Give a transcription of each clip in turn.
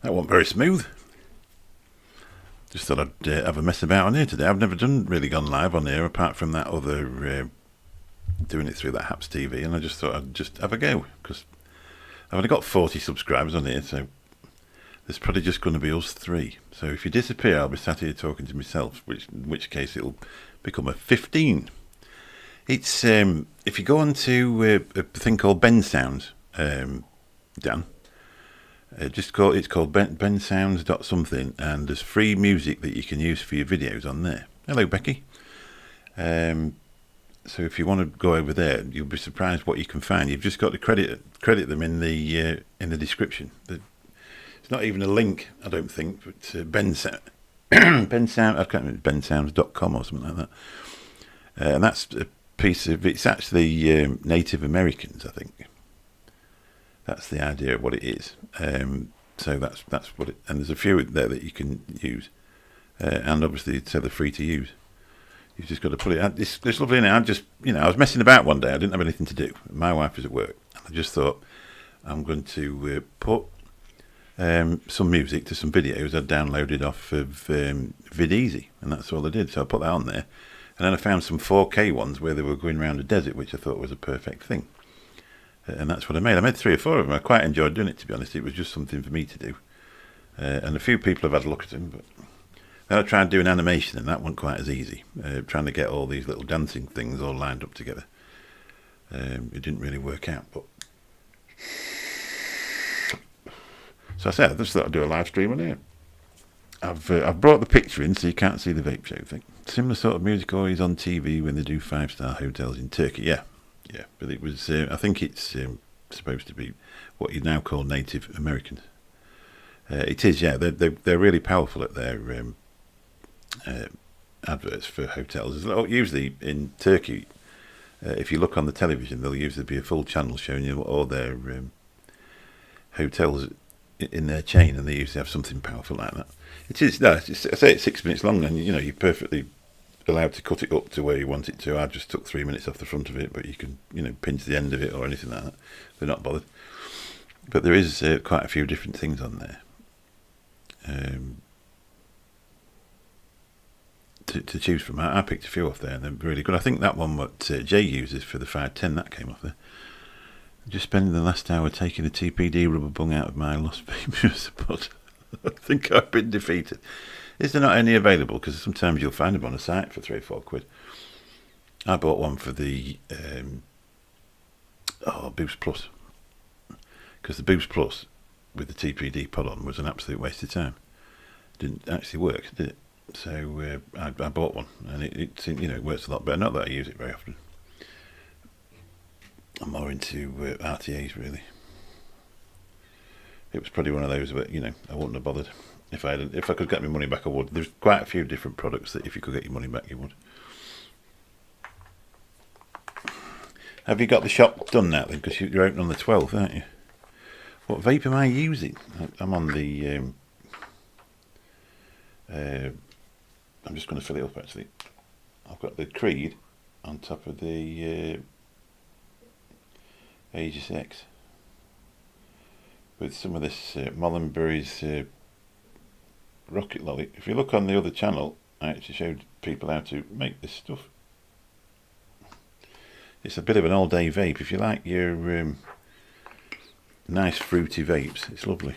That wasn't very smooth. Just thought I'd have a mess about on here today. I've never really gone live on here apart from that other doing it through that Haps TV, and I just thought I'd just have a go because I've only got 40 subscribers on here, so there's probably just going to be us three. So if you disappear, I'll be sat here talking to myself, in which case it'll become a 15. It's if you go on to a thing called Ben Sounds, Dan. It's called Ben Sounds something, and there's free music that you can use for your videos on there. Hello, Becky. So if you want to go over there, you'll be surprised what you can find. You've just got to credit them in the description. It's not even a link, I don't think. But Ben Sound, I can't remember, bensounds.com or something like that. And that's a piece of. It's actually Native Americans, I think. That's the idea of what it is. So that's what it. And there's a few there that you can use, and obviously so they're free to use. You've just got to put it out. It's lovely, innit? I was messing about one day. I didn't have anything to do. My wife was at work. I just thought I'm going to put some music to some videos I'd downloaded off of VidEasy, and that's all I did. So I put that on there, and then I found some 4K ones where they were going around a desert, which I thought was a perfect thing. And that's what I made. I made 3 or 4 of them. I quite enjoyed doing it, to be honest. It was just something for me to do. And a few people have had a look at them. But then I tried doing animation, and that wasn't quite as easy. Trying to get all these little dancing things all lined up together. It didn't really work out. But so I said, I just thought I'd do a live stream on here. I've brought the picture in so you can't see the vape show thing. Similar sort of music always on TV when they do 5-star hotels in Turkey. Yeah, but it was. I think it's supposed to be what you now call Native Americans. It is, yeah. They're really powerful at their adverts for hotels. Usually in Turkey, if you look on the television, there'll usually be a full channel showing you all their hotels in their chain, and they usually have something powerful like that. It is. No, I say it's 6 minutes long, and you're perfectly allowed to cut it up to where you want it to. I just took 3 minutes off the front of it, but you can pinch the end of it or anything like that. They're not bothered. But there is quite a few different things on there to choose from. I picked a few off there, and they're really good. I think that one what Jay uses for the 510, that came off there. Just spending the last hour taking a TPD rubber bung out of my Lost Famous, but I think I've been defeated. Is there not any available? Because sometimes you'll find them on a site for 3 or 4 quid. I bought one for the Boost Plus, because the Boost Plus with the TPD pod on was an absolute waste of time. Didn't actually work, did it? So I bought one, and it works a lot better. Not that I use it very often. I'm more into RTAs, really. It was probably one of those where I wouldn't have bothered. If I could get my money back, I would. There's quite a few different products that if you could get your money back, you would. Have you got the shop done now then? Because you're open on the 12th, aren't you? What vape am I using? I'm on the. I'm just going to fill it up actually. I've got the Creed on top of the Aegis X with some of this Mollenberry's Rocket Lolly. If you look on the other channel, I actually showed people how to make this stuff. It's a bit of an all-day vape. If you like your nice fruity vapes, it's lovely.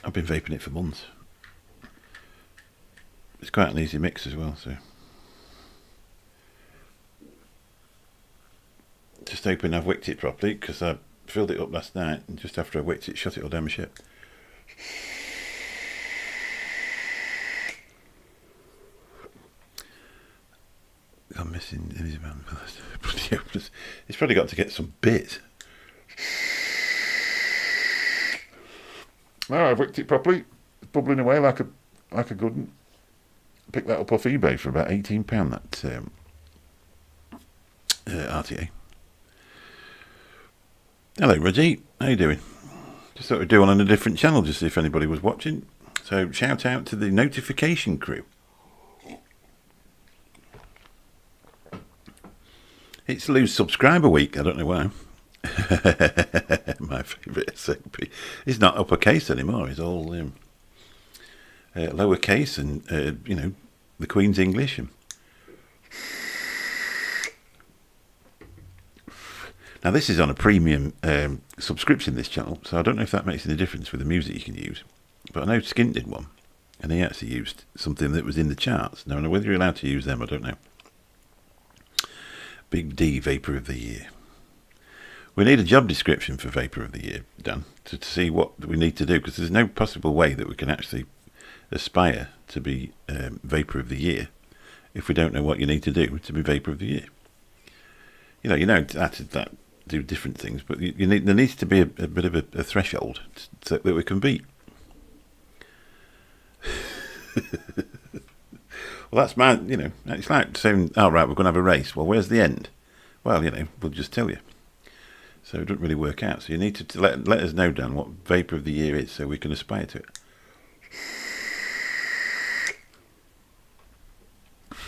I've been vaping it for months. It's quite an easy mix as well, so just hoping I've wicked it properly, because I filled it up last night, and just after I wicked it, shut it all down my ship. I'm missing Elizabeth. It's probably got to get some bit. No, I've wicked it properly. It's bubbling away like a good one. Picked that up off eBay for about £18. That RTA. Hello, Reggie. How you doing? Just thought we'd do one on a different channel, just see if anybody was watching. So shout out to the notification crew. It's lose subscriber week. I don't know why. My favourite SOP. It's not uppercase anymore. It's all lowercase and, the Queen's English. Now, this is on a premium subscription, this channel, so I don't know if that makes any difference with the music you can use. But I know Skint did one, and he actually used something that was in the charts. Now, whether you're allowed to use them, I don't know. Big D, Vapour of the Year. We need a job description for Vapour of the Year, Dan, to see what we need to do, because there's no possible way that we can actually aspire to be Vapour of the Year if we don't know what you need to do to be Vapour of the Year. You know that do different things, but there needs to be a bit of a threshold so that we can beat. Well, that's my, it's like saying, oh, right, we're going to have a race. Well, where's the end? Well, we'll just tell you. So it doesn't really work out. So you need to let us know, Dan, what Vapour of the Year is so we can aspire to it.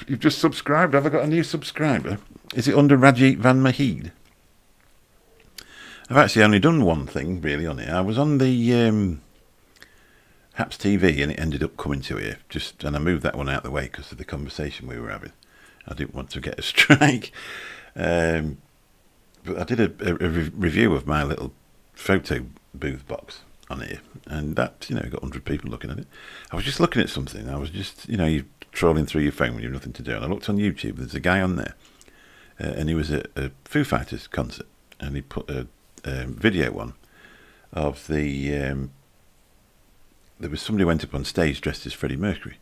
You've just subscribed. Have I got a new subscriber? Is it under Rajit Van Mahid? I've actually only done one thing, really, on it. I was on the Haps TV, and it ended up coming to here. And I moved that one out of the way because of the conversation we were having. I didn't want to get a strike. But I did a review of my little photo booth box on here, and that, got 100 people looking at it. I was just looking at something. I was just, you're trolling through your phone when you've nothing to do, and I looked on YouTube. There's a guy on there, and he was at a Foo Fighters concert, and he put a video on of there was somebody who went up on stage dressed as Freddie Mercury.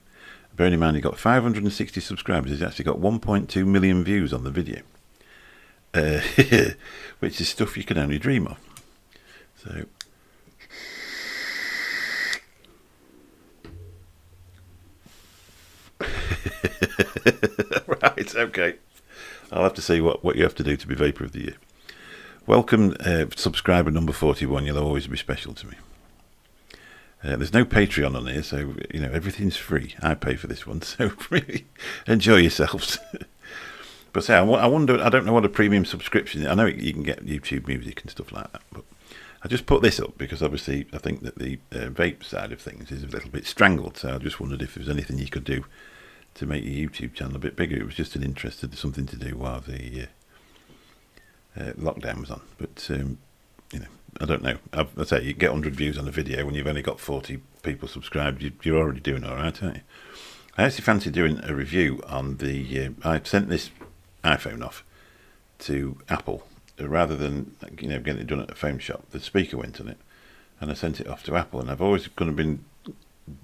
Bearing in mind he got 560 subscribers, he's actually got 1.2 million views on the video, which is stuff you can only dream of. So right, okay, I'll have to see what you have to do to be Vapour of the Year. Welcome, subscriber number 41. You'll always be special to me. There's no Patreon on here, so everything's free. I pay for this one, so really enjoy yourselves. But say, I wonder. I don't know what a premium subscription is. I know you can get YouTube music and stuff like that, but I just put this up because obviously I think that the vape side of things is a little bit strangled. So I just wondered if there was anything you could do to make your YouTube channel a bit bigger. It was just an interest, something to do while the lockdown was on. But I don't know. I say you get 100 views on a video when you've only got 40 people subscribed. You're already doing all right, aren't you? I actually fancy doing a review on the. I sent this iPhone off to Apple rather than getting it done at a phone shop. The speaker went on it, and I sent it off to Apple. And I've always going to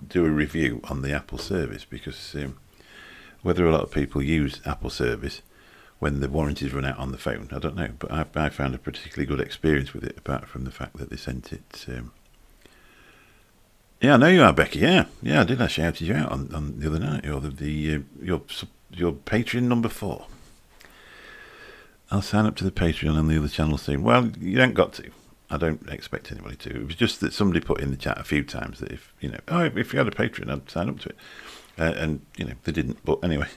do a review on the Apple service because whether a lot of people use Apple service when the warranties run out on the phone, I don't know, but I found a particularly good experience with it, apart from the fact that they sent it. Yeah, I know you are, Becky. Yeah, I did. I shouted you out on the other night. Your Patreon number 4. I'll sign up to the Patreon on the other channel soon. Well, you don't got to. I don't expect anybody to. It was just that somebody put in the chat a few times that if you had a Patreon, I'd sign up to it, and they didn't. But anyway.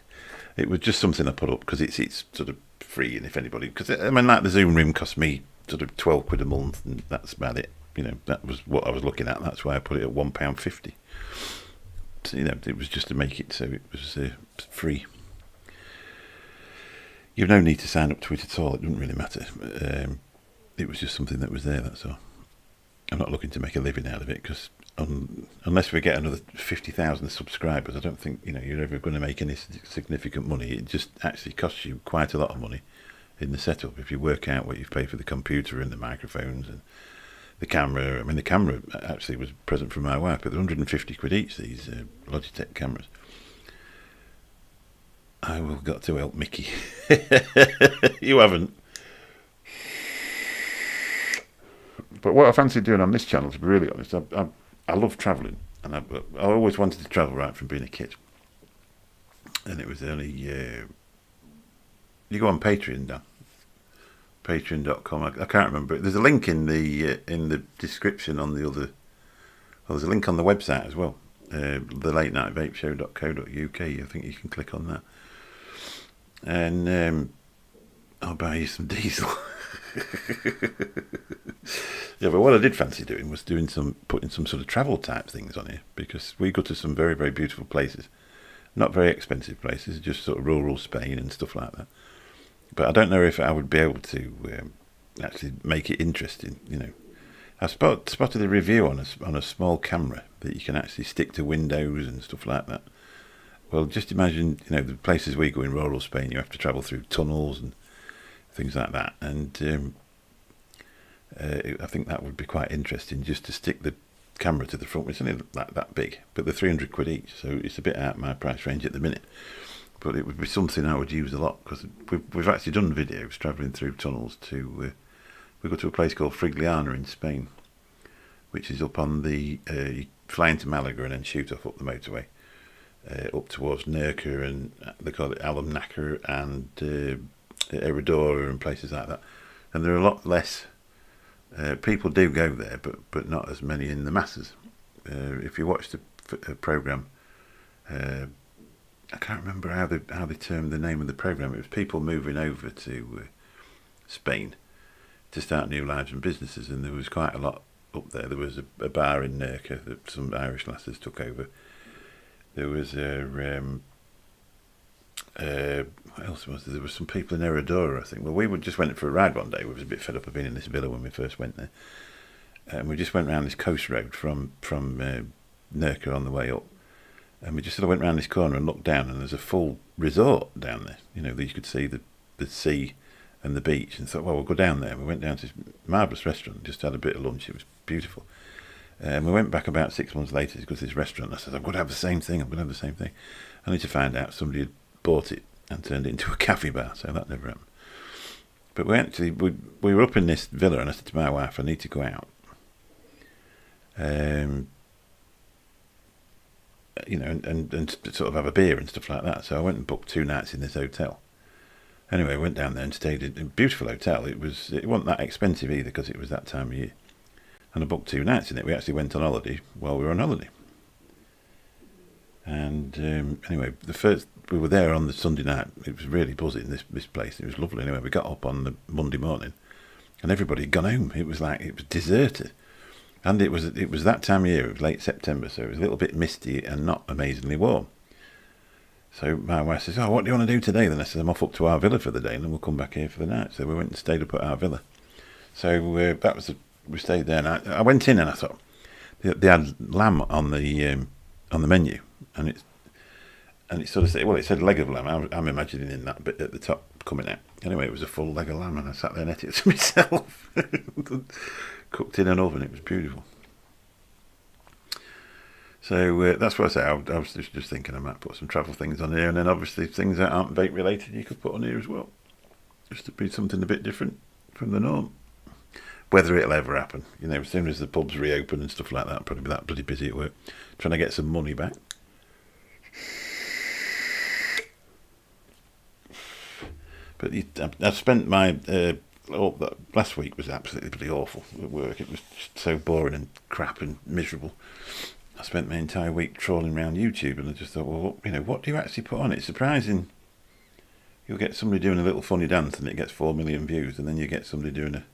It was just something I put up because it's sort of free, and if anybody, because like the Zoom room cost me sort of £12 a month, and that's about it. That was what I was looking at. That's why I put it at £1.50. So, it was just to make it so it was free. You've no need to sign up to it at all. It doesn't really matter. It was just something that was there. That's all. I'm not looking to make a living out of it because unless we get another 50,000 subscribers, I don't think you're ever going to make any significant money. It just actually costs you quite a lot of money in the setup if you work out what you've paid for the computer and the microphones and the camera. I mean, the camera actually was a present from my wife, but they're 150 quid each, these Logitech cameras. I will got to help Mickey. You haven't. But what I fancy doing on this channel, to be really honest, I love travelling, and I always wanted to travel right from being a kid. And it was only you go on Patreon, Dan. Patreon.com. I can't remember. There's a link in the description on the other. Well, there's a link on the website as well. The latenightVapeShow.co.uk. I think you can click on that, and I'll buy you some diesel. Yeah, but what I did fancy doing was putting some sort of travel type things on here, because we go to some very, very beautiful places. Not very expensive places, just sort of rural Spain and stuff like that. But I don't know if I would be able to actually make it interesting. I spotted a review on a small camera that you can actually stick to windows and stuff like that. Well, just imagine, the places we go in rural Spain, you have to travel through tunnels and things like that. And I think that would be quite interesting, just to stick the camera to the front. It's only like that big, but they're 300 quid each, so it's a bit out of my price range at the minute. But it would be something I would use a lot, because we've actually done videos travelling through tunnels to. We go to a place called Frigliana in Spain, which is up on the. You fly into Malaga and then shoot off up the motorway, up towards Nerca, and they call it Alumnaca and Herradura and places like that. And there are a lot less. People do go there, but not as many in the masses. If you watch the programme, I can't remember how they termed the name of the programme. It was people moving over to Spain to start new lives and businesses, and there was quite a lot up there. There was a bar in Nerca that some Irish lasses took over. There was what else was there? There were some people in Herradura, I think. Well, we just went for a ride one day. We was a bit fed up of being in this villa when we first went there, and we just went round this coast road from Nerca on the way up, and we just sort of went round this corner and looked down, and there's a full resort down there. You could see the sea and the beach, and thought, well, we'll go down there. We went down to this marvellous restaurant, just had a bit of lunch. It was beautiful. And we went back about 6 months later to go to this restaurant. I said, I'm going to have the same thing. Only to find out somebody had bought it and turned it into a cafe bar, so that never happened. But we were up in this villa, and I said to my wife, I need to go out. And sort of have a beer and stuff like that. So I went and booked 2 nights in this hotel. Anyway, I went down there and stayed in a beautiful hotel. It wasn't that expensive either, because it was that time of year. And I booked 2 nights in it. We actually went on holiday while we were on holiday. And anyway, we were there on the Sunday night. It was really buzzing, this place. It was lovely. Anyway, we got up on the Monday morning, and everybody had gone home. It was deserted. And it was that time of year. It was late September, so it was a little bit misty and not amazingly warm. So my wife says, what do you want to do today? Then I said, I'm off up to our villa for the day, and then we'll come back here for the night. So we went and stayed up at our villa. So we stayed there, and I went in, and I thought they had lamb on the menu, and it sort of said, it said leg of lamb. I'm imagining in that bit at the top coming out. Anyway, it was a full leg of lamb, and I sat there and ate it to myself. Cooked in an oven. It was beautiful. So that's what I say. I was just thinking I might put some travel things on here, and then obviously things that aren't vape related you could put on here as well, just to be something a bit different from the norm. Whether it'll ever happen, as soon as the pubs reopen and stuff like that, I'll probably be that bloody busy at work, trying to get some money back. But I've spent my last week was absolutely bloody awful at work. It was just so boring and crap and miserable. I spent my entire week trawling around YouTube, and I just thought, well, what do you actually put on? It's surprising. You'll get somebody doing a little funny dance, and it gets 4 million views, and then you get somebody doing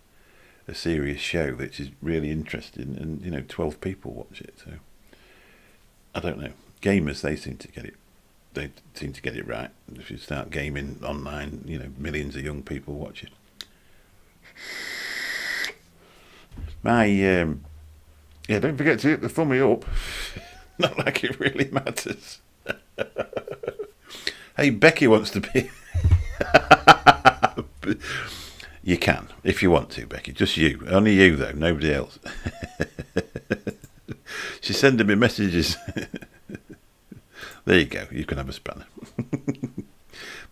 a serious show which is really interesting, and 12 people watch it. So I don't know. Gamers, they seem to get it. They seem to get it right. If you start gaming online, millions of young people watch it. Don't forget to hit the thumb up. Not like it really matters. Hey, Becky wants to be. You can, if you want to, Becky. Just you. Only you, though. Nobody else. She's sending me messages. There you go. You can have a spanner.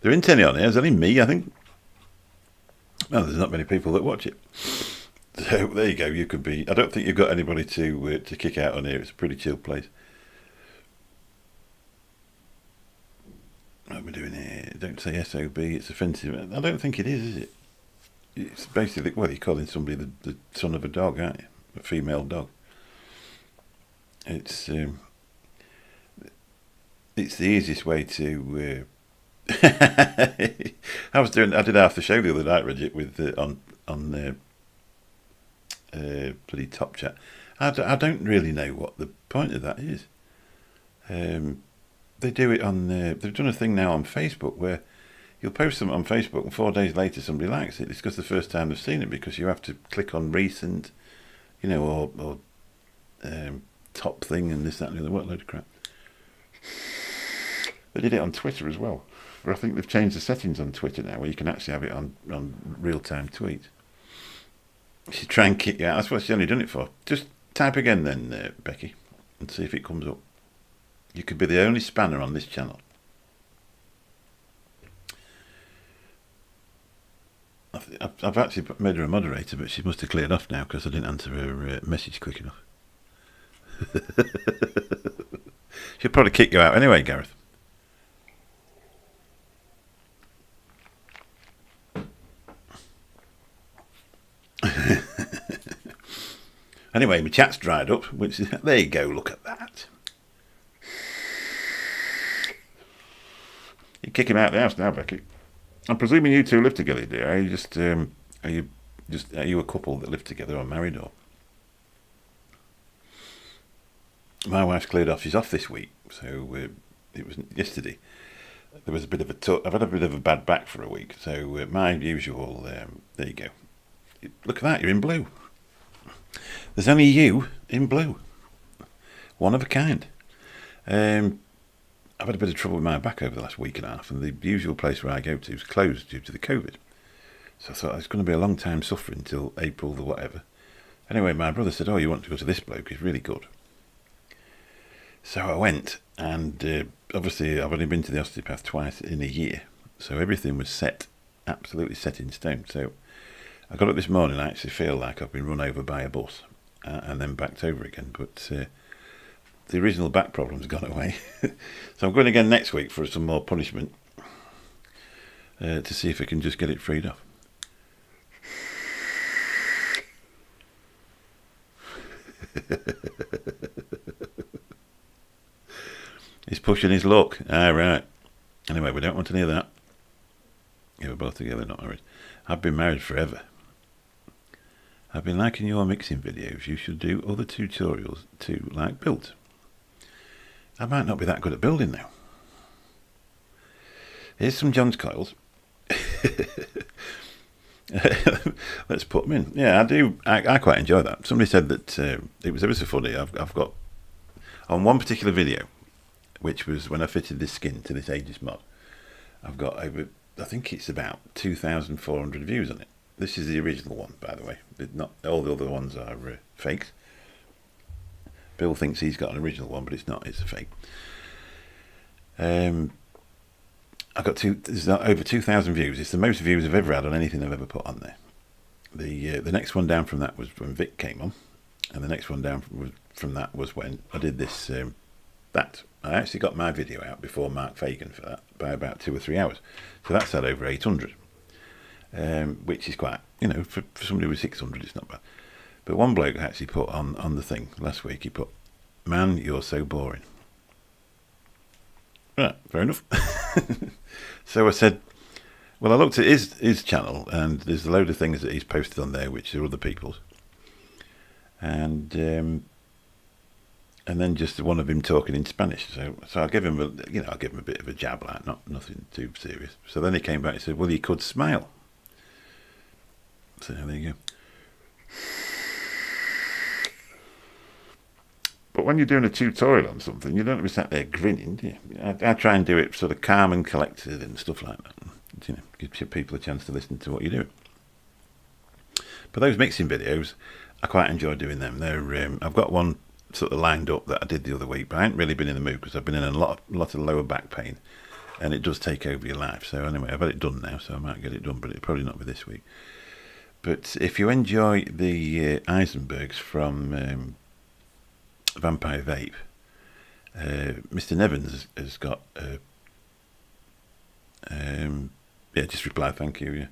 There isn't any on here. There's only me, I think. Well, there's not many people that watch it. So there you go. You could be. I don't think you've got anybody to kick out on here. It's a pretty chill place. What are we doing here? Don't say SOB. It's offensive. I don't think it is it? It's basically, you're calling somebody the son of a dog, aren't you? A female dog. It's the easiest way to I did half the show the other night, Bridget, with on bloody Top Chat. I don't really know what the point of that is. They do it on. They've done a thing now on Facebook where you'll post something on Facebook and 4 days later somebody likes it. It's because the first time they've seen it, because you have to click on recent, or top thing and this, that, and the other. What a load of crap. They did it on Twitter as well. But I think they've changed the settings on Twitter now where you can actually have it on real-time tweets. She's trying to kick you out. That's what she's only done it for. Just type again then, Becky, and see if it comes up. You could be the only spanner on this channel. I've actually made her a moderator, but she must have cleared off now because I didn't answer her message quick enough. She'll probably kick you out anyway, Gareth. Anyway, my chat's dried up, which is, there you go, look at that. You kick him out of the house now, Becky. I'm presuming you two live together, dear. Are you a couple that live together or married or? My wife's cleared off. She's off this week, so it was yesterday. There was a bit of I've had a bit of a bad back for a week, so my usual. There you go. Look at that. You're in blue. There's only you in blue. One of a kind. I've had a bit of trouble with my back over the last week and a half, and the usual place where I go to is closed due to the COVID. So I thought it's going to be a long time suffering until April or whatever. Anyway, my brother said, "Oh, you want to go to this bloke? He's really good." So I went, and obviously I've only been to the osteopath twice in a year, so everything was absolutely set in stone. So I got up this morning, I actually feel like I've been run over by a bus and then backed over again, but the original back problem's gone away. So I'm going again next week for some more punishment to see if I can just get it freed up. He's pushing his luck. Right. Anyway, we don't want any of that. Yeah, we're both together, not married. I've been married forever. I've been liking your mixing videos. You should do other tutorials too, like build. I might not be that good at building now. Here's some John's coils. Let's put them in. Yeah, I do. I quite enjoy that. Somebody said that it was ever so funny. I've got on one particular video, which was when I fitted this skin to this Aegis mod. I've got over, I think it's about 2,400 views on it. This is the original one, by the way. Not all the other ones are fakes. Bill thinks he's got an original one, but it's not. It's a fake. I got there's over 2,000 views. It's the most views I've ever had on anything I've ever put on there. The next one down from that was when Vic came on, and the next one down from that was when I did this. That I actually got my video out before Mark Fagan for that by about 2 or 3 hours. So that's had over 800, which is quite, for somebody with 600, it's not bad. But one bloke actually put on the thing last week. He put, "Man, you're so boring." Right, fair enough. So I said, well, I looked at his channel, and there's a load of things that he's posted on there which are other people's, and then just one of him talking in Spanish. So I give him I'll give him a bit of a jab, like nothing too serious. So then he came back and said, "Well, you could smile." So there you go. But when you're doing a tutorial on something, you don't be sat there grinning, do you? I try and do it sort of calm and collected and stuff like that. Gives people a chance to listen to what you do. But those mixing videos, I quite enjoy doing them. I've got one sort of lined up that I did the other week, but I ain't really been in the mood because I've been in a lot of lower back pain, and it does take over your life. So anyway, I've had it done now, so I might get it done, but it'll probably not be this week. But if you enjoy the Eisenbergs from Vampire Vape, Mr. Nevins has got just reply thank you. Yeah.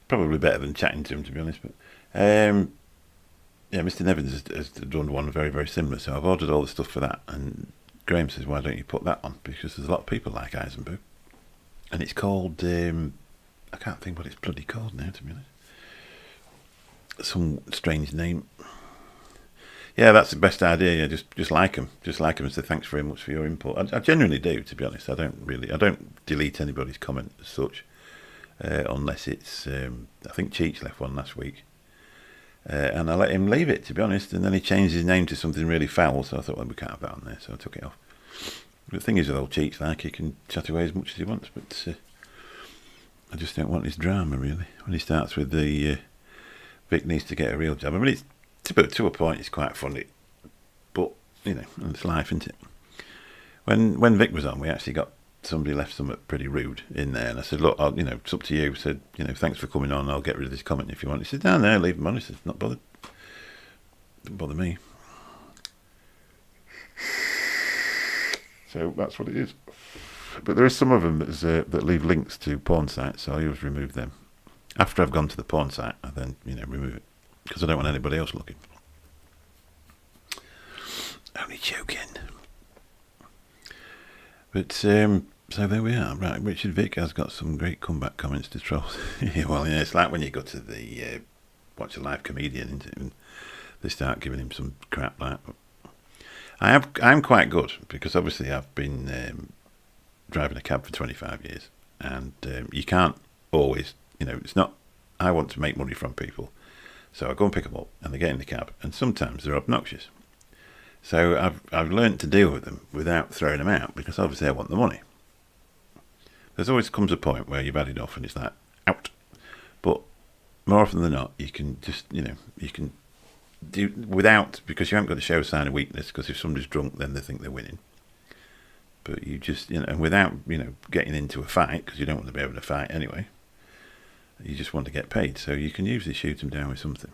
Probably better than chatting to him, to be honest, but Mr. Nevins has done one very, very similar, so I've ordered all the stuff for that, and Graham says, why don't you put that on, because there's a lot of people like Eisenberg. and it's called, I can't think what it's bloody called now, to be honest. Some strange name. Yeah, that's the best idea. Yeah, just like them, and say thanks very much for your input. I genuinely do, to be honest. I don't delete anybody's comment as such, unless it's. I think Cheech left one last week, and I let him leave it, to be honest. And then he changed his name to something really foul, so I thought, well, we can't have that on there, so I took it off. But the thing is with old Cheech, like, he can chat away as much as he wants, but I just don't want his drama, really. When he starts with the Vic needs to get a real job. I mean, it's to a point, it's quite funny, but you know, it's life, isn't it? When Vic was on, we actually got somebody left something pretty rude in there, and I said, look, it's up to you. I said, thanks for coming on. I'll get rid of this comment if you want. He said, no, leave them on. He said, not bothered. Doesn't bother me. So that's what it is. But there is some of them that leave links to porn sites, so I always remove them. After I've gone to the porn site, I then remove it, because I don't want anybody else looking. Only joking. But so there we are. Right, Richard Vick has got some great comeback comments to troll. Well, it's like when you go to the watch a live comedian and they start giving him some crap like that. I'm quite good, because obviously I've been driving a cab for 25 years, and you can't always, it's not, I want to make money from people, so I go and pick them up and they get in the cab, and sometimes they're obnoxious. So I've learned to deal with them without throwing them out, because obviously I want the money. There's always comes a point where you've had enough and it's like, out. But more often than not, you can just, you can do without, because you haven't got to show a sign of weakness, because if somebody's drunk, then they think they're winning. But you just, and without, getting into a fight, because you don't want to be able to fight anyway, you just want to get paid. So you can usually shoot them down with something.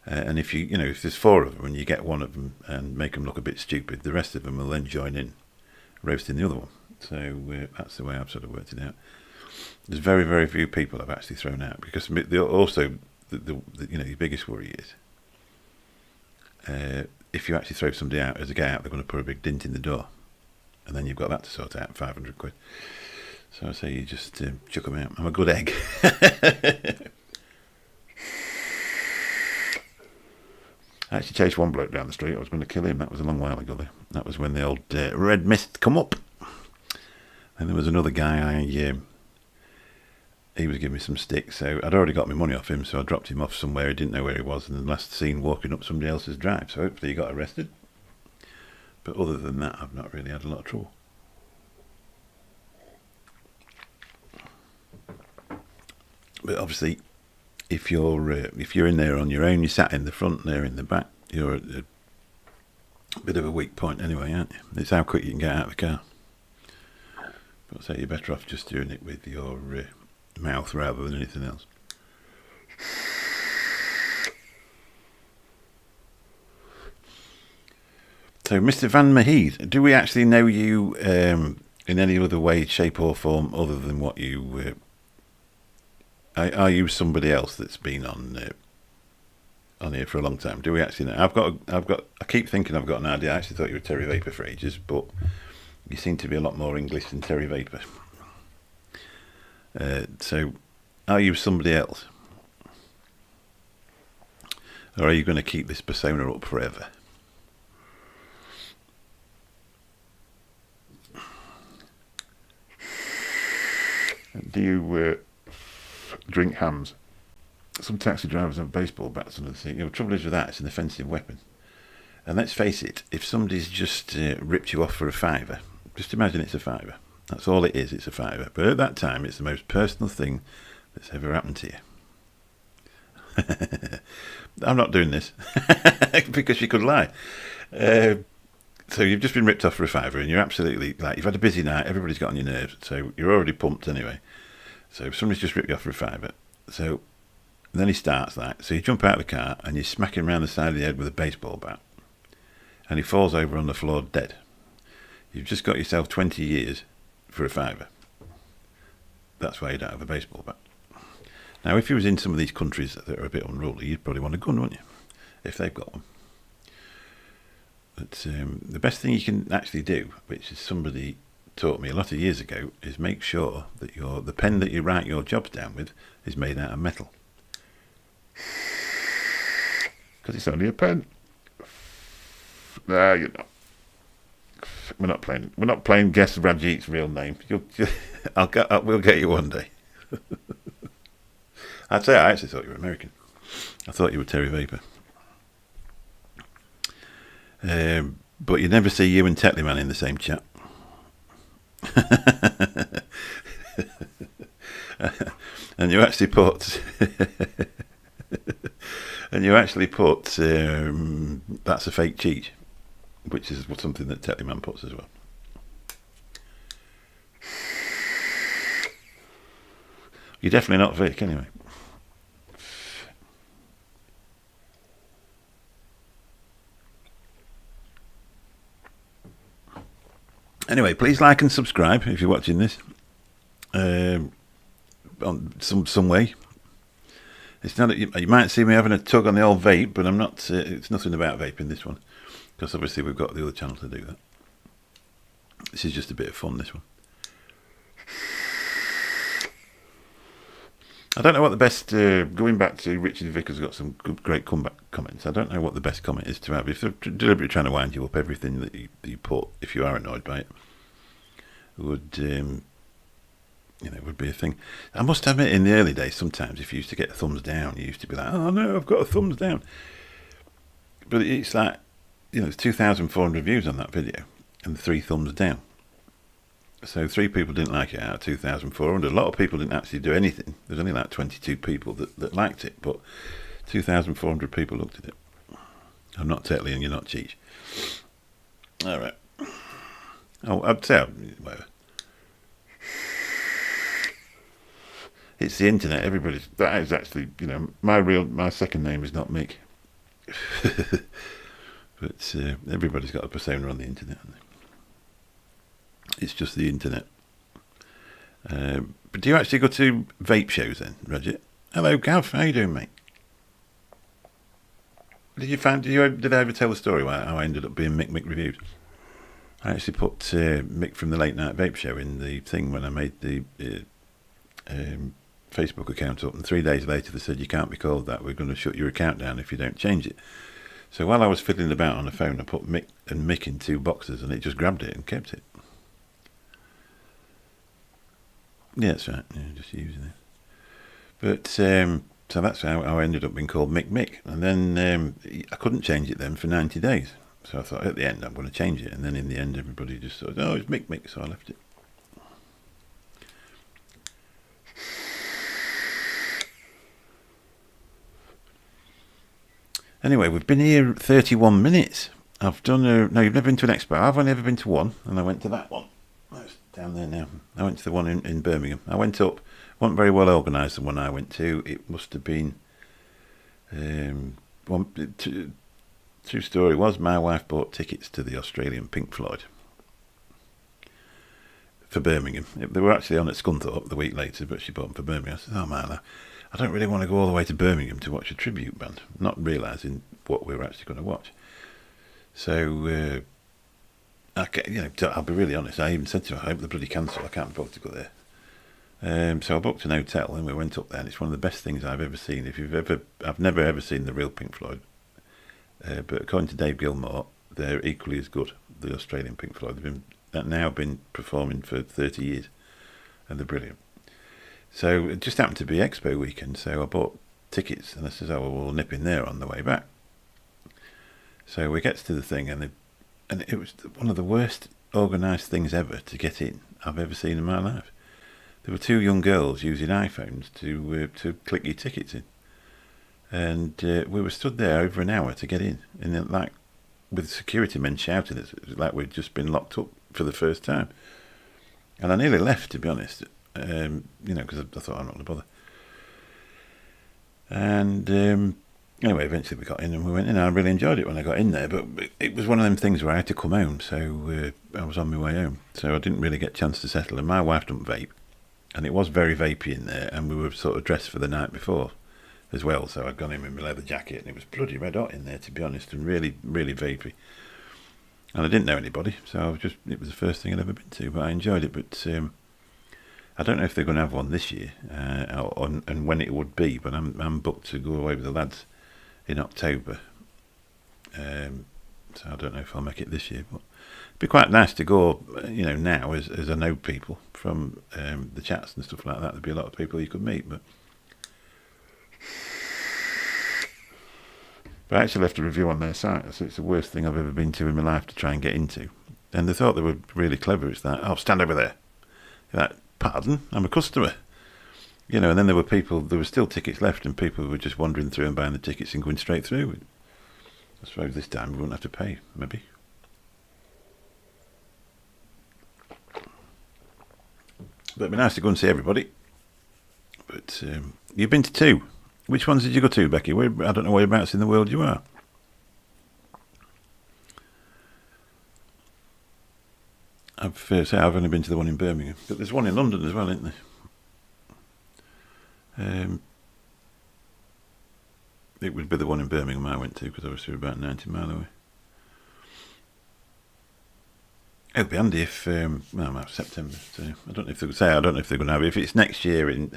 And if if there's 4 of them and you get one of them and make them look a bit stupid, the rest of them will then join in, roasting the other one. So that's the way I've sort of worked it out. There's very, very few people I've actually thrown out, because also your biggest worry is if you actually throw somebody out as a get out, they're going to put a big dint in the door, and then you've got that to sort out, 500 quid. So I say you just chuck them out. I'm a good egg. I actually chased one bloke down the street. I was going to kill him. That was a long while ago, though. That was when the old red mist come up. And there was another guy, he was giving me some sticks, so I'd already got my money off him, so I dropped him off somewhere. He didn't know where he was, and the last seen walking up somebody else's drive, so hopefully he got arrested. But other than that, I've not really had a lot of trouble. But obviously, if you're in there on your own, you sat in the front, there in the back, you're at a bit of a weak point anyway, aren't you? It's how quick you can get out of the car. But so you're better off just doing it with your mouth rather than anything else. So, Mr. Van Maheed, do we actually know you in any other way, shape or form other than what you... are you somebody else that's been on here for a long time? Do we actually know? I keep thinking I've got an idea. I actually thought you were Terry Vapor for ages, but you seem to be a lot more English than Terry Vapor. So, are you somebody else? Or are you going to keep this persona up forever? Do you drink hams? Some taxi drivers have baseball bats under the seat. The trouble is with that, it's an offensive weapon. And let's face it, if somebody's just ripped you off for a £5, just imagine it's a £5. That's all it is, it's a £5. But at that time, it's the most personal thing that's ever happened to you. I'm not doing this, because you could lie. So you've just been ripped off for a £5, and you're absolutely, you've had a busy night, everybody's got on your nerves, so you're already pumped anyway. So somebody's just ripped you off for a £5. So then he starts that. So you jump out of the car and you smack him around the side of the head with a baseball bat. And he falls over on the floor dead. You've just got yourself 20 years for a £5. That's why you don't have a baseball bat. Now, if you was in some of these countries that are a bit unruly, you'd probably want a gun, wouldn't you? If they've got one. But the best thing you can actually do, which is somebody taught me a lot of years ago is make sure that the pen that you write your jobs down with is made out of metal. Because it's only a pen. No, you're not. We're not playing guess Rajit's real name. We'll get you one day. I'd say I actually thought you were American. I thought you were Terry Vapor. But you never see you and Tetley Man in the same chat. And you actually put that's a fake cheat, which is something that Tetley Man puts as well. You're definitely not Vic, anyway. Anyway, please like and subscribe if you're watching this. On some way. It's not. You might see me having a tug on the old vape, but I'm not. It's nothing about vaping this one, because obviously we've got the other channel to do that. This is just a bit of fun. This one. I don't know what the best. Going back to Richard Vickers, got some great comeback comments. I don't know what the best comment is to have. If they're deliberately trying to wind you up, everything that you put, if you are annoyed by it, would would be a thing. I must admit, in the early days, sometimes if you used to get a thumbs down, you used to be like, "Oh no, I've got a thumbs down." But it's like, there's 2,400 views on that video, and 3 thumbs down. So 3 people didn't like it out of 2,400. A lot of people didn't actually do anything. There's only like 22 people that liked it, but 2,400 people looked at it. I'm not Tetley and you're not Cheech. All right. Oh, I'd say whatever. It's the internet. That is actually, my second name is not Mick. But everybody's got a persona on the internet, haven't they? It's just the internet. But do you actually go to vape shows then, Roger? Hello, Gav. How you doing, mate? Did I ever tell the story how I ended up being Mick reviewed? I actually put Mick from the Late Night Vape Show in the thing when I made the Facebook account up, and 3 days later they said, "You can't be called that. We're going to shut your account down if you don't change it." So while I was fiddling about on the phone, I put Mick in 2 boxes, and it just grabbed it and kept it. Yeah, that's right. Yeah, just using it. But so that's how I ended up being called Mick. And then I couldn't change it then for 90 days. So I thought at the end I'm going to change it. And then in the end everybody just thought, "Oh, it's Mick." So I left it. Anyway, we've been here 31 minutes. I've done no, you've never been to an expo. I've only ever been to one, and I went to that one. That's down there now. I went to the one in Birmingham. I went up. Wasn't very well organised, the one I went to. It must have been true story was my wife bought tickets to the Australian Pink Floyd for Birmingham. They were actually on at Scunthorpe the week later, but she bought them for Birmingham. I said, "Oh man, I don't really want to go all the way to Birmingham to watch a tribute band," not realising what we were actually going to watch. So, I'll be really honest. I even said to her, "I hope the bloody cancel. I can't be bothered to go there." So I booked an hotel and we went up there, and it's one of the best things I've ever seen. I've never ever seen the real Pink Floyd, but according to Dave Gilmour, they're equally as good. The Australian Pink Floyd. They've now been performing for 30 years, and they're brilliant. So it just happened to be Expo weekend, so I bought tickets, and I said, "Oh, well, we'll nip in there on the way back." So we get to the thing, and it was one of the worst organised things ever to get in I've ever seen in my life. There were 2 young girls using iPhones to click your tickets in, and we were stood there over an hour to get in, and then, like, with security men shouting at us, it was like we'd just been locked up for the first time. And I nearly left, to be honest, because I thought I'm not going to bother. And anyway, eventually we got in and we went in. I really enjoyed it when I got in there, but it was one of them things where I had to come home, so I was on my way home, so I didn't really get a chance to settle. And my wife doesn't vape, and it was very vapey in there, and we were sort of dressed for the night before as well, so I'd gone in with my leather jacket, and it was bloody red hot in there, to be honest, and really, really vapey. And I didn't know anybody, so it was the first thing I'd ever been to, but I enjoyed it. But I don't know if they're going to have one this year, and when it would be, but I'm booked to go away with the lads in October. So I don't know if I'll make it this year, but it'd be quite nice to go, now as I know people from the chats and stuff like that. There'd be a lot of people you could meet, but I actually left a review on their site, so it's the worst thing I've ever been to in my life to try and get into. And they thought they were really clever. It's that, oh, stand over there. You're like, pardon? I'm a customer. And then there were still tickets left, and people were just wandering through and buying the tickets and going straight through. I suppose this time we won't have to pay, maybe. But it'd be nice to go and see everybody. But you've been to 2. Which ones did you go to, Becky? I don't know whereabouts in the world you are. I've only been to the one in Birmingham, but there's one in London as well, isn't there? It would be the one in Birmingham I went to, because obviously we're about 90 miles away. It'll be handy if September. So I don't know if they're going to have it. If it's next year in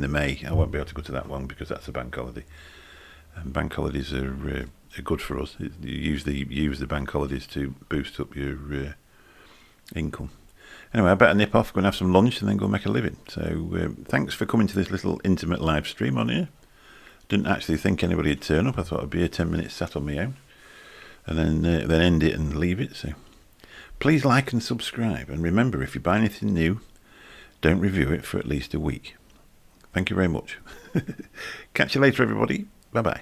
the May, I won't be able to go to that one because that's a bank holiday. And bank holidays are good for us. You use the bank holidays to boost up your income. Anyway, I better nip off, go and have some lunch, and then go make a living. So thanks for coming to this little intimate live stream on here. Didn't actually think anybody would turn up. I thought I'd be here 10 minutes sat on my own, and then end it and leave it. So please like and subscribe, and remember, if you buy anything new, don't review it for at least a week. Thank you very much. Catch you later, everybody. Bye bye.